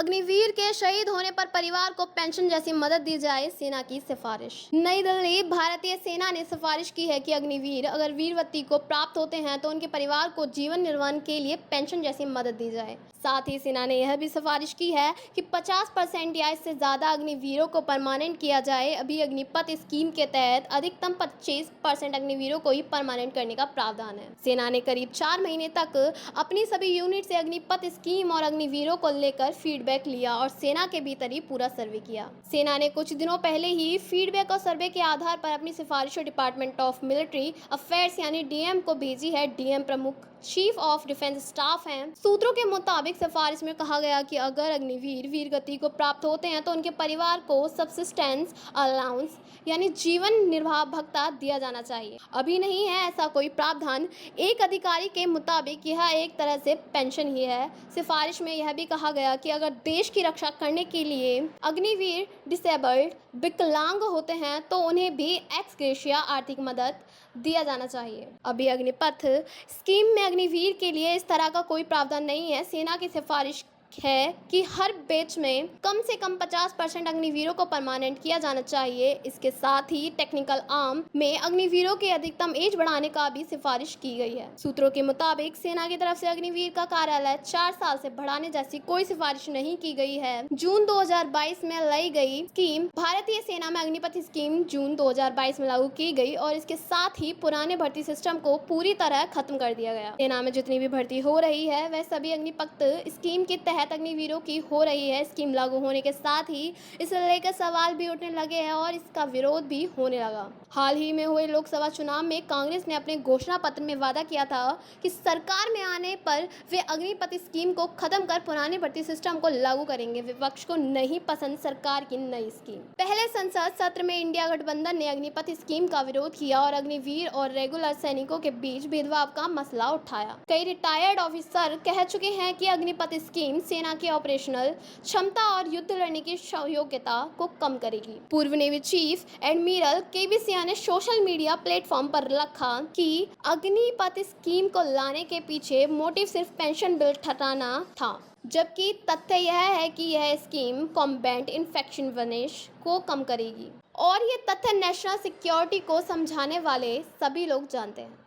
अग्निवीर के शहीद होने पर परिवार को पेंशन जैसी मदद दी जाए, सेना की सिफारिश। नई दिल्ली। भारतीय सेना ने सिफारिश की है कि अग्निवीर अगर वीरवती को प्राप्त होते हैं तो उनके परिवार को जीवन निर्वाह के लिए पेंशन जैसी मदद दी जाए। साथ ही सेना ने यह भी सिफारिश की है कि 50% या इससे ज्यादा अग्निवीरों को परमानेंट किया जाए। अभी अग्निपथ स्कीम के तहत अधिकतम 25% अग्निवीरों को ही परमानेंट करने का प्रावधान है। सेना ने करीब 4 महीने तक अपनी सभी यूनिट से अग्निपथ स्कीम और अग्निवीरों को लेकर फीडबैक लिया और सेना के भीतर ही पूरा सर्वे किया। सेना ने कुछ दिनों पहले ही फीडबैक और सर्वे के आधार पर अपनी सिफारिशें डिपार्टमेंट ऑफ मिलिट्री अफेयर्स यानी डीएम को भेजी है। डीएम प्रमुख चीफ ऑफ डिफेंस स्टाफ हैं। सूत्रों के मुताबिक सिफारिश में कहा गया कि अगर अग्निवीर वीरगति को प्राप्त होते हैं तो उनके परिवार को सब्सिस्टेंस अलाउंस यानी जीवन निर्वाह भत्ता दिया जाना चाहिए। अभी नहीं है ऐसा कोई प्रावधान। एक अधिकारी के मुताबिक यह एक तरह से पेंशन ही है। सिफारिश में यह भी कहा गया कि अगर देश की रक्षा करने के लिए अग्निवीर डिसेबल्ड विकलांग होते हैं तो उन्हें भी एक्स ग्रेशिया आर्थिक मदद दिया जाना चाहिए। अभी अग्निपथ स्कीम में अग्निवीर के लिए इस तरह का कोई प्रावधान नहीं है। सेना की सिफारिश है कि हर बैच में कम से कम 50% अग्निवीरों को परमानेंट किया जाना चाहिए। इसके साथ ही टेक्निकल आर्म में अग्निवीरों के अधिकतम एज बढ़ाने का भी सिफारिश की गई है। सूत्रों के मुताबिक सेना की तरफ से अग्निवीर का कार्यालय 4 साल से बढ़ाने जैसी कोई सिफारिश नहीं की गई है। जून 2022 में लाई गई स्कीम भारतीय सेना में अग्निपथ स्कीम जून 2022 में लागू की गई और इसके साथ ही पुराने भर्ती सिस्टम को पूरी तरह खत्म कर दिया गया। सेना में जितनी भी भर्ती हो रही है वह सभी अग्निपथ स्कीम के तहत अग्निवीरों की हो रही है। स्कीम लागू होने के साथ ही इसे लेकर सवाल भी उठने लगे हैं और इसका विरोध भी होने लगा। हाल ही में हुए लोकसभा चुनाव में कांग्रेस ने अपने घोषणा पत्र में वादा किया था कि सरकार में आने पर वे अग्निपथ स्कीम को खत्म कर पुराने भर्ती सिस्टम को लागू करेंगे। विपक्ष को नहीं पसंद सरकार की नई स्कीम। पहले संसद सत्र में इंडिया गठबंधन ने अग्निपथ स्कीम का विरोध किया और अग्निवीर और रेगुलर सैनिकों के बीच भेदभाव का मसला उठाया। कई रिटायर्ड ऑफिसर कह चुके हैं कि अग्निपथ स्कीम सेना की ऑपरेशनल क्षमता और युद्ध लड़ने की योग्यता को कम करेगी। पूर्व नेवी चीफ एडमिरल केबी सिंह ने सोशल मीडिया प्लेटफॉर्म पर लिखा कि अग्निपथ स्कीम को लाने के पीछे मोटिव सिर्फ पेंशन बिल हटाना था, जबकि तथ्य यह है कि यह स्कीम कॉम्बैट इन्फेक्शननेस को कम करेगी और ये तथ्य नेशनल सिक्योरिटी को समझाने वाले सभी लोग जानते हैं।